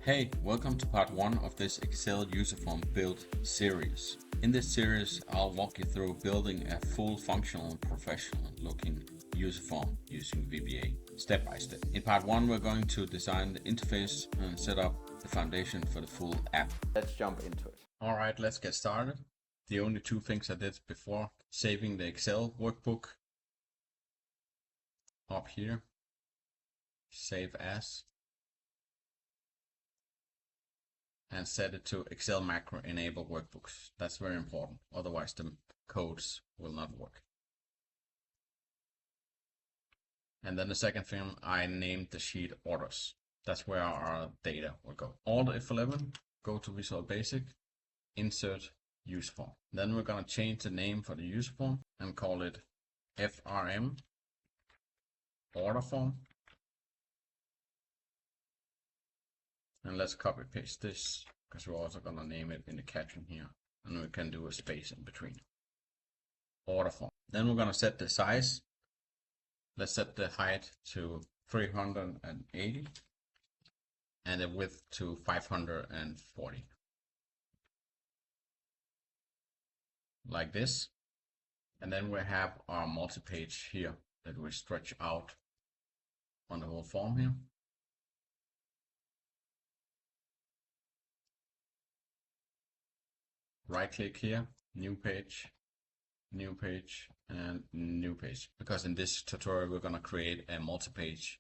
Hey, welcome to part 1 of this Excel UserForm build series. In this series, I'll walk you through building a full functional and professional looking UserForm using VBA, step by step. In part 1, we're going to design the interface and set up the foundation for the full app. Let's jump into it. Alright, let's get started. The only two things I did before saving the Excel workbook up here, save as, and set it to Excel macro enable workbooks. That's very important, otherwise the codes will not work. And then the second thing, I named the sheet orders. That's where our data will go. Order F11, go to Visual Basic, insert UserForm. Then we're going to change the name for the UserForm and call it FRM order form. And let's copy paste this, because we're also going to name it in the caption here. And we can do a space in between. Order form. Then we're going to set the size. Let's set the height to 380 and the width to 540. Like this. And then we have our multi-page here that we stretch out on the whole form here. Right click here, new page, and new page. Because in this tutorial, we're going to create a multi-page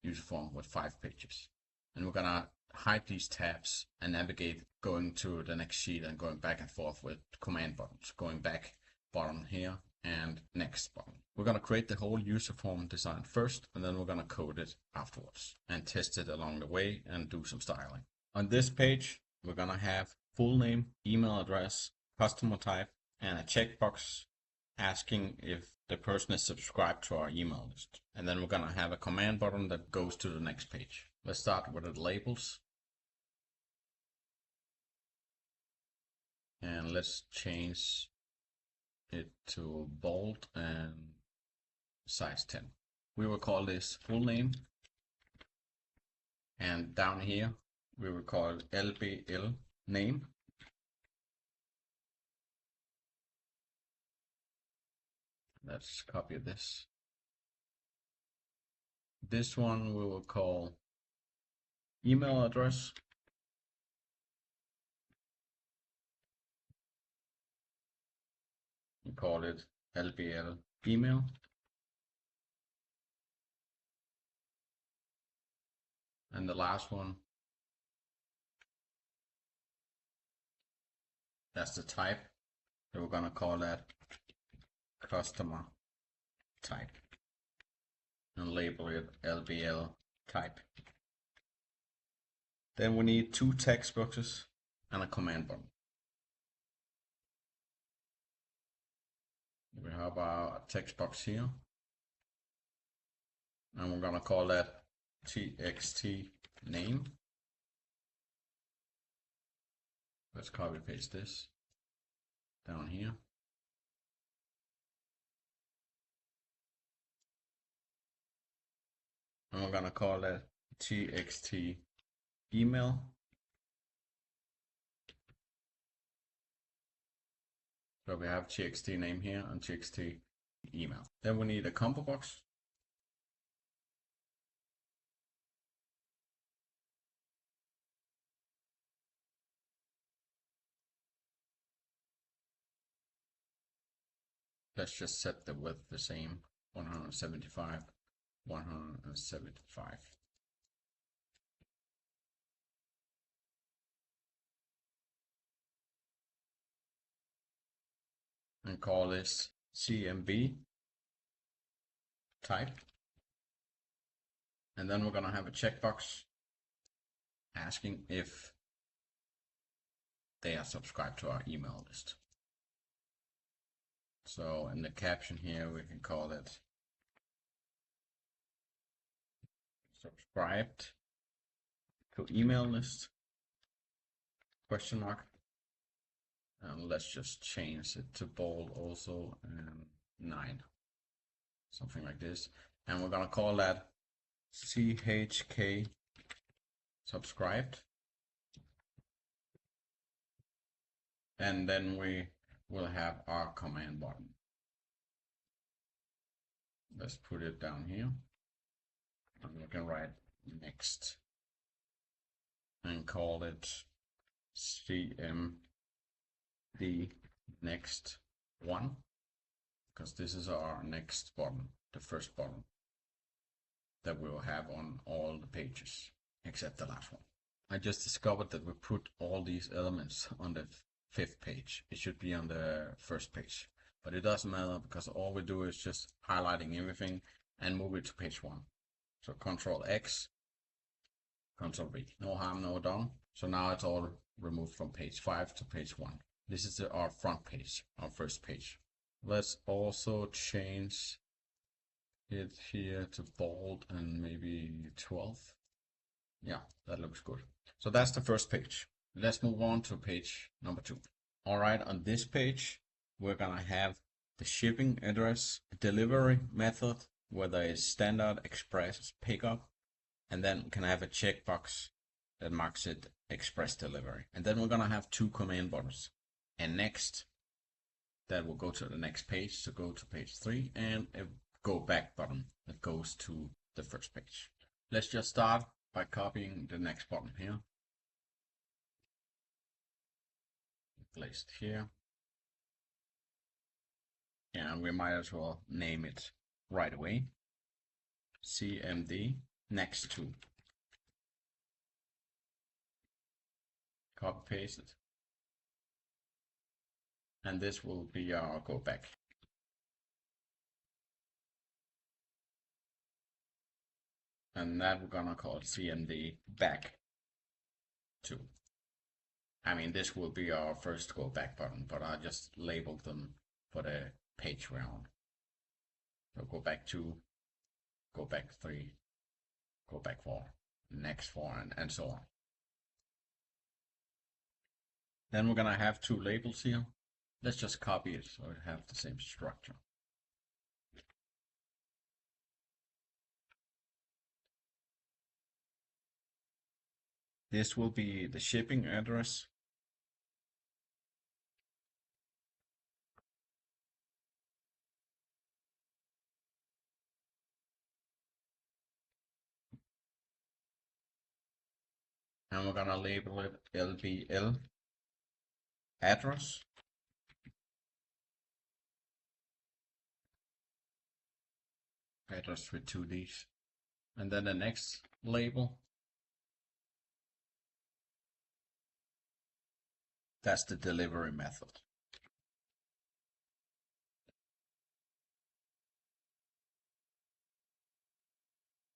user form with 5 pages. And we're going to hide these tabs and navigate going to the next sheet and going back and forth with command buttons, going back button here and next button. We're going to create the whole user form design first, and then we're going to code it afterwards and test it along the way and do some styling. On this page, we're going to have full name, email address, customer type, and a checkbox asking if the person is subscribed to our email list. And then we're going to have a command button that goes to the next page. Let's start with the labels. And let's change it to bold and size 10. We will call this full name. And down here, we will call it LBL name. Let's copy this. This one we will call email address. We call it LBL email. And the last one, that's the type. So we're going to call that customer type and label it LBL type. Then we need 2 text boxes and a command button. We have our text box here, and we're going to call that txt name. Let's copy paste this down here. And we're going to call that txt email. So we have txt name here and txt email. Then we need a combo box. Let's just set the width the same, 175, 175. And call this CMB type. And then we're going to have a checkbox asking if they are subscribed to our email list. So in the caption here, we can call it subscribed to email list, question mark. And let's just change it to bold also, and 9, something like this. And we're going to call that CHK subscribed And then we will have our command button. Let's put it down here. And we can write next and call it CMD next one, because this is our next button, the first button that we will have on all the pages except the last one. I just discovered that we put all these elements on the fifth page. It should be on the first page, but it doesn't matter because all we do is just highlighting everything and move it to page 1. So Control X, Control V. No harm, no done. So now it's all removed from page 5 to page 1. This is our front page, our first page. Let's also change it here to bold and maybe 12. Yeah, that looks good. So that's the first page. Let's move on to page number 2. All right, on this page, we're gonna have the shipping address, delivery method, whether it's standard, express, pickup, and then we can have a checkbox that marks it express delivery. And then we're gonna have 2 command buttons. And next, that will go to the next page, so go to page 3, and a go back button that goes to the first page. Let's just start by copying the next button here. Placed here. And we might as well name it right away. CMD next to. Copy paste it. And this will be our go back. And that we're gonna call CMD back to. I mean, this will be our first go back button, but I just labeled them for the page we're on. So go back 2, go back 3, go back 4, next 4, and so on. Then we're gonna have 2 labels here. Let's just copy it so it has the same structure. This will be the shipping address. And we're gonna label it LBL address. Address with 2 Ds. And then the next label, that's the delivery method.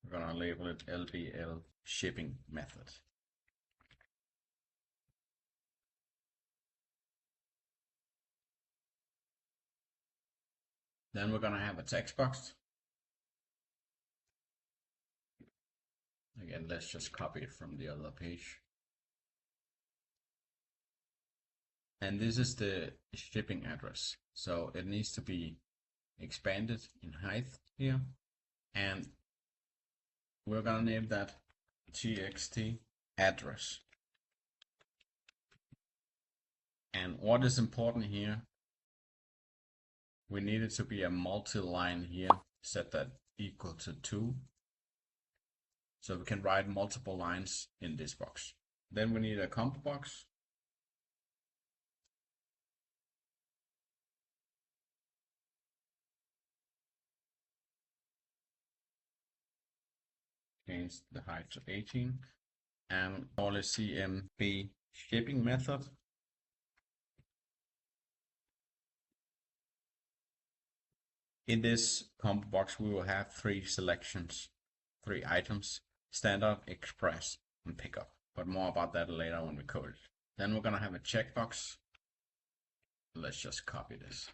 We're gonna label it LBL shipping method. Then we're gonna have a text box. Again, let's just copy it from the other page. And this is the shipping address. So it needs to be expanded in height here. And we're gonna name that txt address. And what is important here, we need it to be a multi-line here, set that equal to 2. So we can write multiple lines in this box. Then we need a combo box. Change the height to 18 and call it CMB shipping method. In this combo box, we will have 3 selections, 3 items: standard, express, and pickup. But more about that later when we code it. Then we're gonna have a checkbox. Let's just copy this.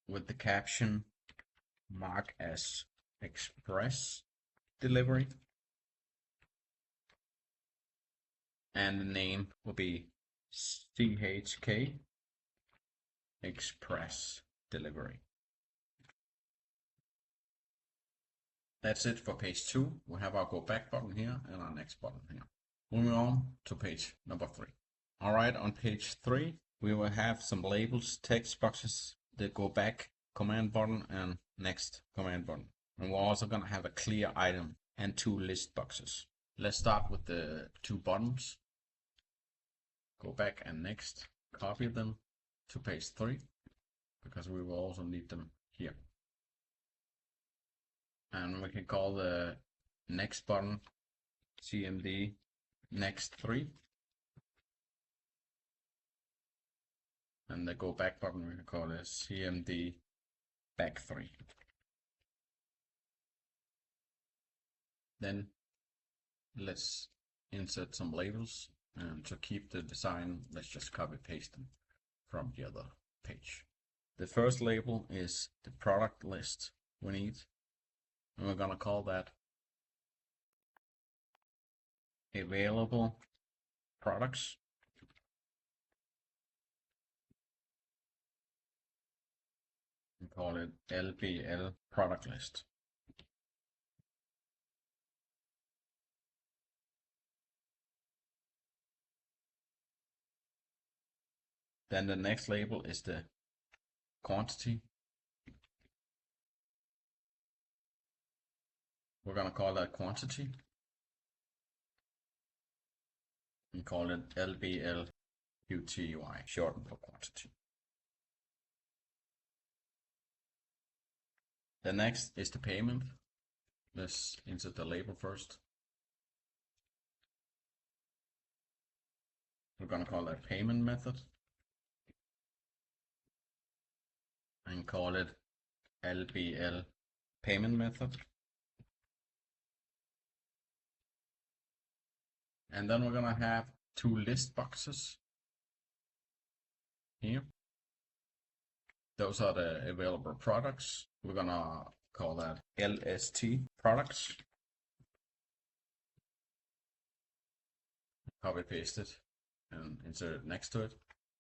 With the caption mark as express delivery. And the name will be CHK express delivery. That's it for page 2. We have our go back button here and our next button here. Moving on to page number 3. Alright, on page 3 we will have some labels, text boxes, the go back command button and next command button. And we're also going to have a clear item and 2 list boxes. Let's start with the 2 buttons. Go back and next. Copy them to page 3 because we will also need them here. And we can call the next button CMD next 3. And the go back button we can call it CMD back 3. Then let's insert some labels, and to keep the design let's just copy paste them from the other page. The first label is the product list we need, and we're gonna call that available products. And call it LBL product list. Then the next label is the quantity. We're gonna call that quantity and call it LBL QTY, shortened for quantity. The next is the payment. Let's insert the label first. We're gonna call that payment method and call it LBL payment method. And then we're gonna have 2 list boxes here. Those are the available products. We're gonna call that LST products. Copy paste it and insert it next to it.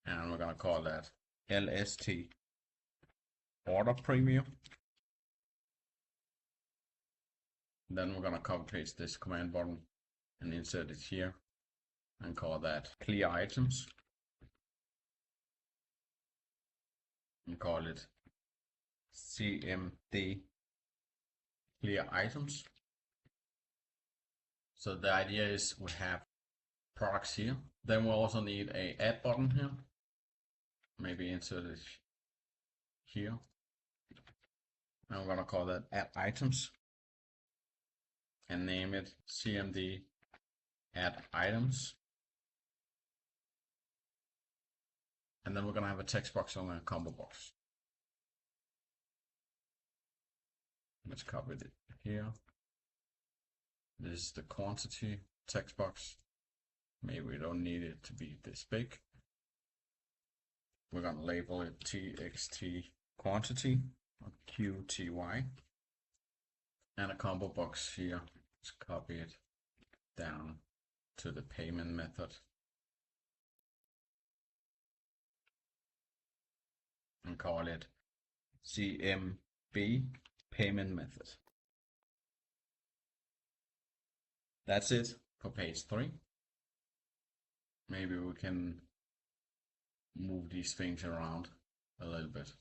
And we're gonna call that LST order premium. Then we're gonna copy paste this command button and insert it here and call that clear items and call it CMD clear items. So the idea is we have products here. Then we'll also need a add button here. Maybe insert it here. And we're gonna call that add items and name it CMD add items. And then we're gonna have a text box on a combo box. Let's copy it here. This is the quantity text box. Maybe we don't need it to be this big. We're gonna label it TXT quantity or QTY. And a combo box here. Let's copy it down to the payment method. And call it CMB payment method. That's it for page 3. Maybe we can move these things around a little bit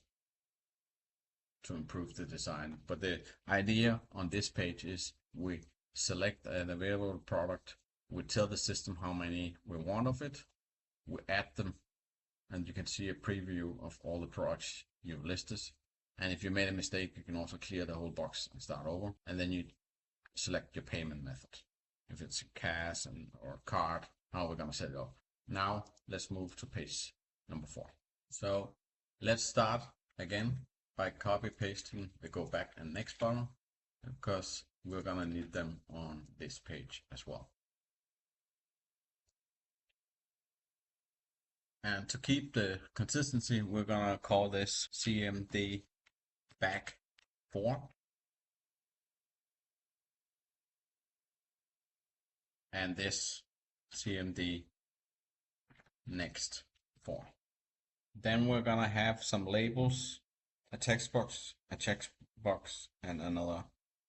to improve the design. But the idea on this page is we select an available product, we tell the system how many we want of it, we add them, and you can see a preview of all the products you've listed. And if you made a mistake, you can also clear the whole box and start over. And then you select your payment method. If it's a cash or a card, how we're gonna set it up. Now let's move to page number 4. So let's start again by copy pasting the go back and next button, because we're gonna need them on this page as well. And to keep the consistency, we're gonna call this CMD back 4. And this CMD next 4. Then we're gonna have some labels, a text box, a checkbox, and another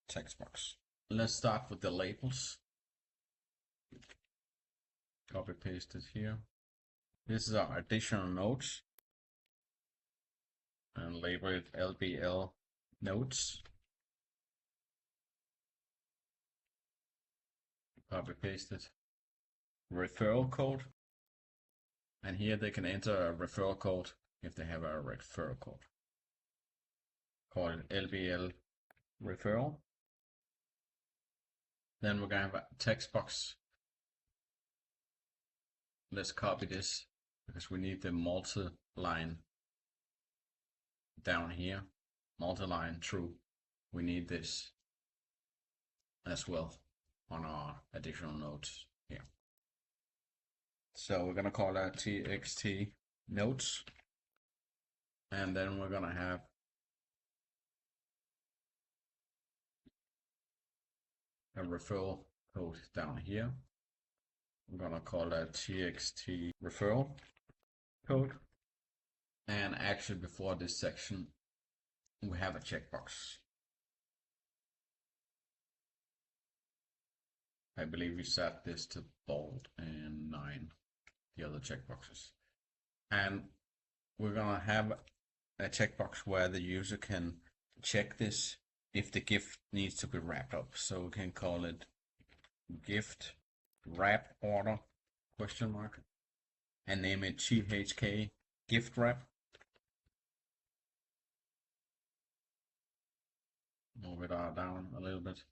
text box. Let's start with the labels. Copy paste it here. This is our additional notes and label it LBL notes. Copy paste it. Referral code. And here they can enter a referral code if they have a referral code. Call it LBL referral. Then we're going to have a text box. Let's copy this because we need the multi-line down here. Multi-line true. We need this as well on our additional notes here. So we're going to call that txt notes. And then we're going to have a referral code down here. I'm gonna call that txt referral code. And actually before this section, we have a checkbox. I believe we set this to bold and 9, the other checkboxes. And we're gonna have a checkbox where the user can check this if the gift needs to be wrapped up. So we can call it gift wrap order question mark and name it GHK gift wrap. Move it down a little bit.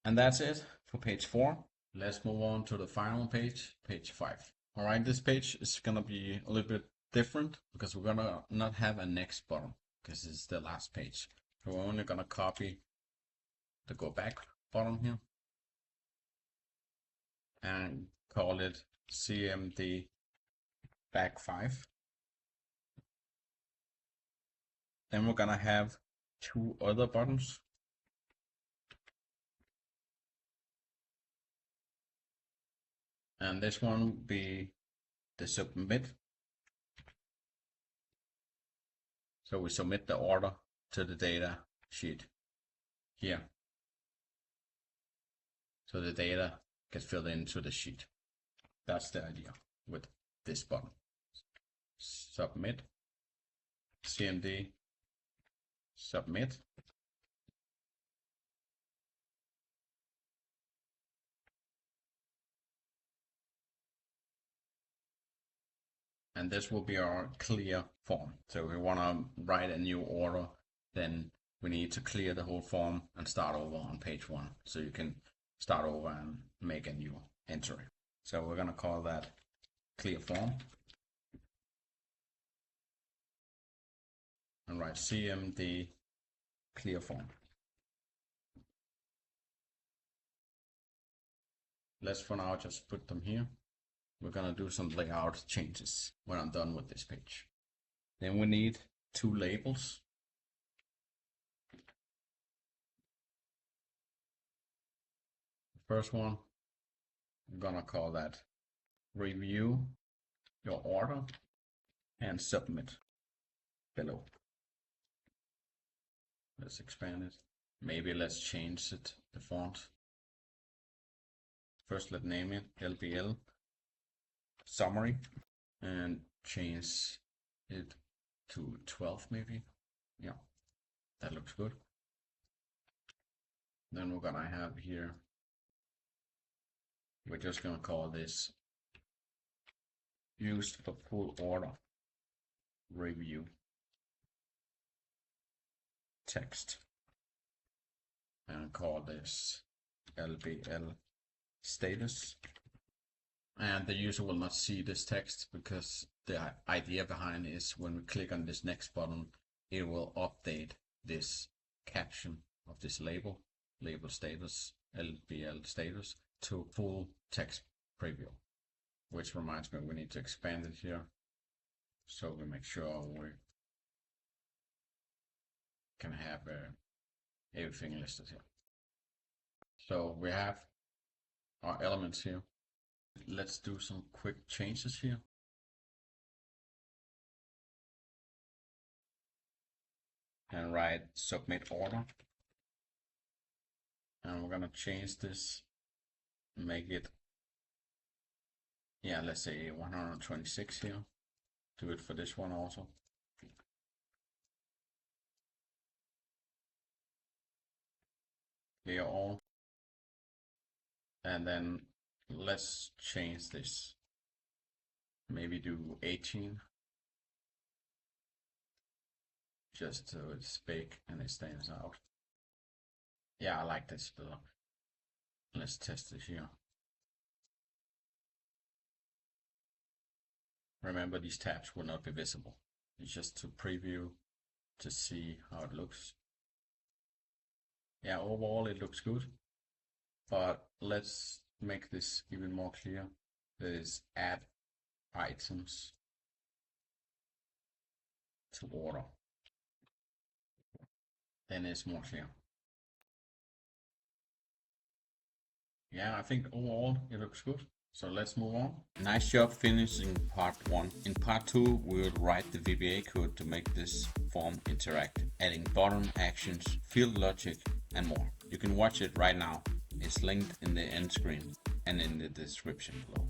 And that's it for page 4. Let's move on to the final page, page 5. Alright, this page is gonna be a little bit different because we're gonna not have a next button because it's the last page. So we're only gonna copy the go back button here and call it CMD back 5. Then we're gonna have 2 other buttons. And this one will be the submit. So we submit the order to the data sheet here. So the data gets filled into the sheet. That's the idea with this button. Submit, CMD, submit. And this will be our clear form. So if we want to write a new order, then we need to clear the whole form and start over on page 1. So you can start over and make a new entry. So we're going to call that clear form. And write CMD clear form. Let's for now just put them here. We're gonna do some layout changes when I'm done with this page. Then we need 2 labels. The first one, I'm gonna call that review your order and submit below. Let's expand it. Maybe let's change it, the font. First, let's name it LBL summary and change it to 12 maybe. Yeah, that looks good. Then we're gonna have here, we're just gonna call this used for full order review text and call this LBL status. And the user will not see this text because the idea behind is when we click on this next button, it will update this caption of this label status, LBL status, to full text preview. Which reminds me, we need to expand it here so we make sure we can have everything listed here. So we have our elements here. Let's do some quick changes here. And write submit order. And we're gonna change this, make it, yeah, let's say 126 here. Do it for this one also. Clear all. And then let's change this. Maybe do 18. Just so it's big and it stands out. Yeah, I like this better. Let's test it here. Remember, these tabs will not be visible. It's just to preview to see how it looks. Yeah, overall it looks good, but let's make this even more clear. That is, add items to order. Then it's more clear. Yeah, I think overall it looks good. So let's move on. Nice job finishing part 1. In part 2, we will write the VBA code to make this form interactive, adding button actions, field logic, and more. You can watch it right now. It's linked in the end screen and in the description below.